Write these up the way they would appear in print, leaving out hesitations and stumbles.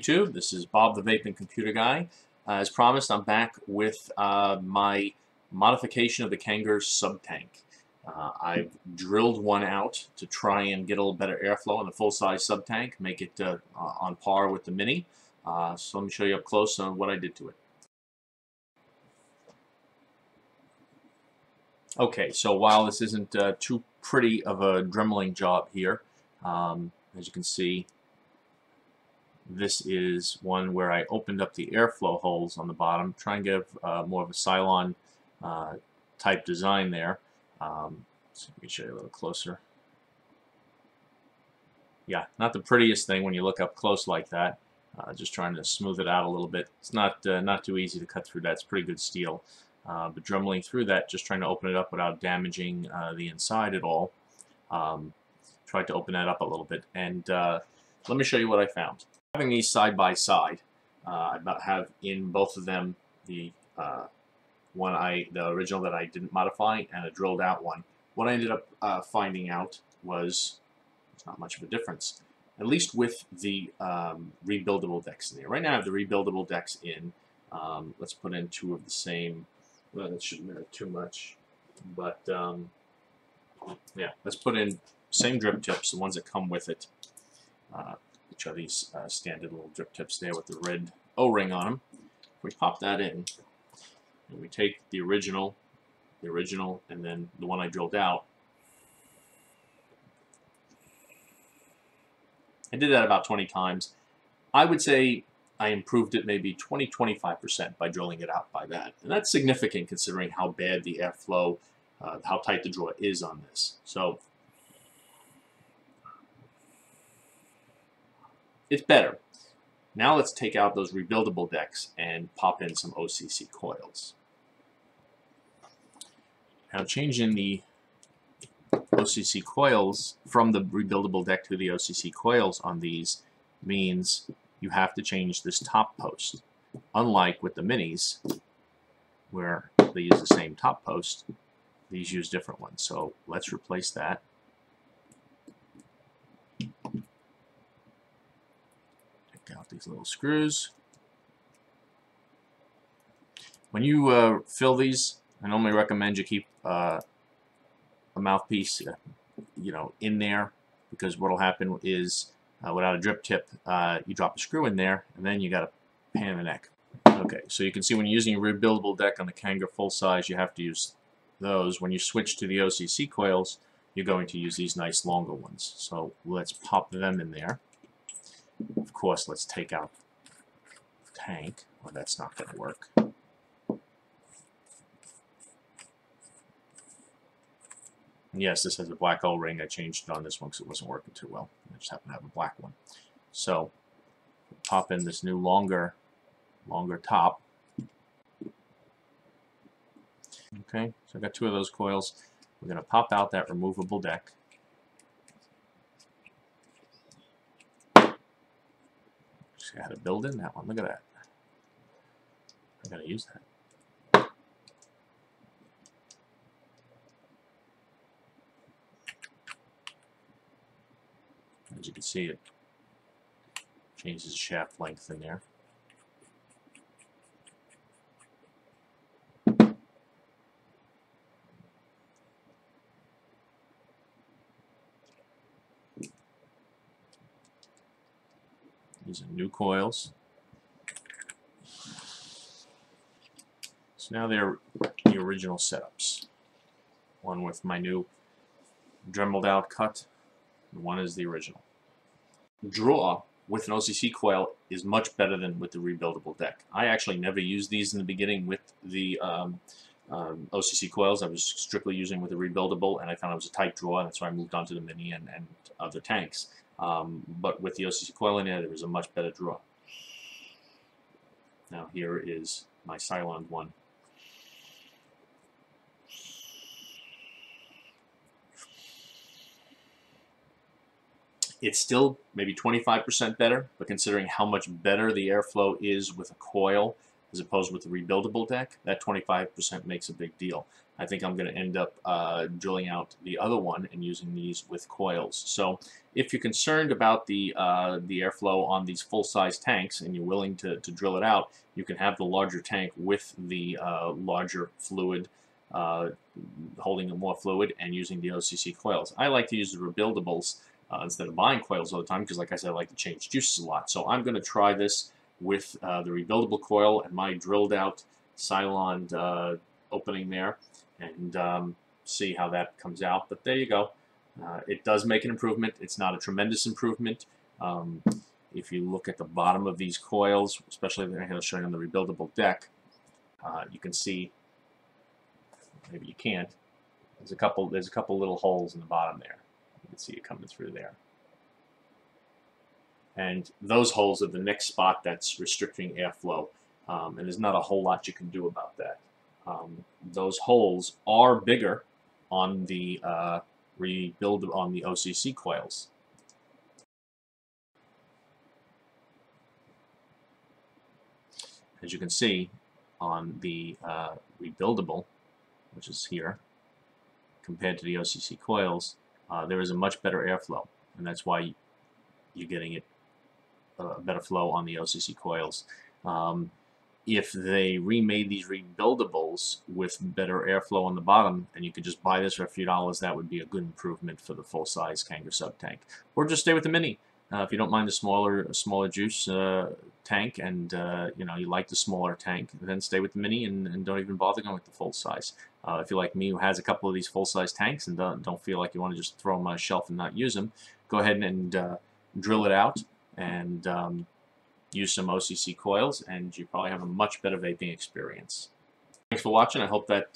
YouTube. This is Bob the Vaping Computer Guy. As promised, I'm back with my modification of the Kanger Subtank. I've drilled one out to try and get a little better airflow on the full-size Subtank, make it on par with the Mini. So let me show you up close on what I did to it. Okay, so while this isn't too pretty of a dremeling job here, as you can see, this is one where I opened up the airflow holes on the bottom, try and give more of a Cylon type design there. So let me show you a little closer. Yeah, not the prettiest thing when you look up close like that. Just trying to smooth it out a little bit. It's not too easy to cut through that. It's pretty good steel. But dremeling through that, just trying to open it up without damaging the inside at all. Tried to open that up a little bit, and let me show you what I found. Having these side by side, I have in both of them the the original that I didn't modify and a drilled out one. What I ended up finding out was there's not much of a difference, at least with the rebuildable decks in there. Right now I have the rebuildable decks in. Let's put in two of the same. Well, that shouldn't matter too much, but yeah, let's put in same drip tips, the ones that come with it, which are these standard little drip tips there with the red O-ring on them. If we pop that in, and we take the original, and then the one I drilled out. I did that about 20 times. I would say I improved it maybe 20–25% by drilling it out by that. And that's significant considering how bad the airflow, how tight the draw is on this. So it's better. Now let's take out those rebuildable decks and pop in some OCC coils. Now changing the OCC coils from the rebuildable deck to the OCC coils on these means you have to change this top post. Unlike with the Minis, where they use the same top post, these use different ones. So let's replace that. Take out these little screws. When you fill these, I normally recommend you keep a mouthpiece, in there, because what will happen is without a drip tip, you drop a screw in there, and then you got to pan the neck. Okay, so you can see when you're using a rebuildable deck on the Kanger Full Size, you have to use those. When you switch to the OCC coils, you're going to use these nice longer ones. So let's pop them in there. Of course, let's take out the tank. Well, that's not going to work. Yes, this has a black O-ring. I changed it on this one because it wasn't working too well. I just happen to have a black one. So pop in this new longer top. Okay, so I've got two of those coils. We're going to pop out that removable deck. Just got to build in that one. Look at that. I got to use that. As you can see, it changes shaft length in there. These are new coils. So now they're the original setups. One with my new dremeled out cut, and one is the original. Draw with an OCC coil is much better than with the rebuildable deck. I actually never used these in the beginning with the OCC coils. I was strictly using with the rebuildable, and I found it was a tight draw, and that's why I moved on to the Mini and other tanks. But with the OCC coil in there was a much better draw. Now here is my Cylon one. It's still maybe 25% better, but considering how much better the airflow is with a coil as opposed with the rebuildable deck, that 25% makes a big deal. I think I'm going to end up drilling out the other one and using these with coils. So if you're concerned about the airflow on these full-size tanks and you're willing to drill it out, you can have the larger tank with the larger fluid, holding more fluid, and using the OCC coils. I like to use the rebuildables instead of buying coils all the time because, like I said, I like to change juices a lot. So I'm going to try this with the rebuildable coil and my drilled out Cylon opening there, and see how that comes out. But there you go. It does make an improvement. It's not a tremendous improvement. If you look at the bottom of these coils, especially here showing on the rebuildable deck, you can see, maybe you can't, there's a couple little holes in the bottom there. You can see it coming through there. And those holes are the next spot that's restricting airflow, and there's not a whole lot you can do about that. Those holes are bigger on the OCC coils. As you can see on the rebuildable, which is here, compared to the OCC coils, there is a much better airflow, and that's why you're getting it better flow on the OCC coils. If they remade these rebuildables with better airflow on the bottom, and you could just buy this for a few dollars, that would be a good improvement for the full-size Kanger Subtank. Or just stay with the mini. If you don't mind the smaller juice tank, and you like the smaller tank, then stay with the mini and don't even bother going with the full size. If you're like me, who has a couple of these full-size tanks and don't feel like you want to just throw them on a shelf and not use them, go ahead and drill it out and use some OCC coils, and you probably have a much better vaping experience. Thanks for watching. I hope that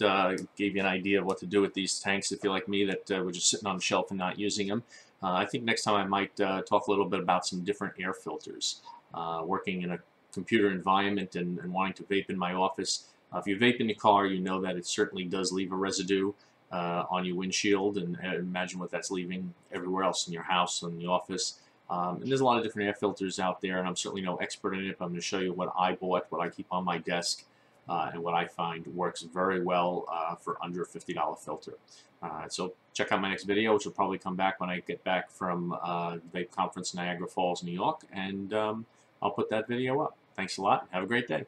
gave you an idea of what to do with these tanks if you're like me, that were just sitting on the shelf and not using them. I think next time I might talk a little bit about some different air filters. Working in a computer environment and wanting to vape in my office. If you vape in your car, you know that it certainly does leave a residue on your windshield, and imagine what that's leaving everywhere else in your house, in the office. And there's a lot of different air filters out there, and I'm certainly no expert in it, but I'm going to show you what I bought, what I keep on my desk, and what I find works very well for under a $50 filter. So check out my next video, which will probably come back when I get back from the Vape Conference in Niagara Falls, New York, and I'll put that video up. Thanks a lot. Have a great day.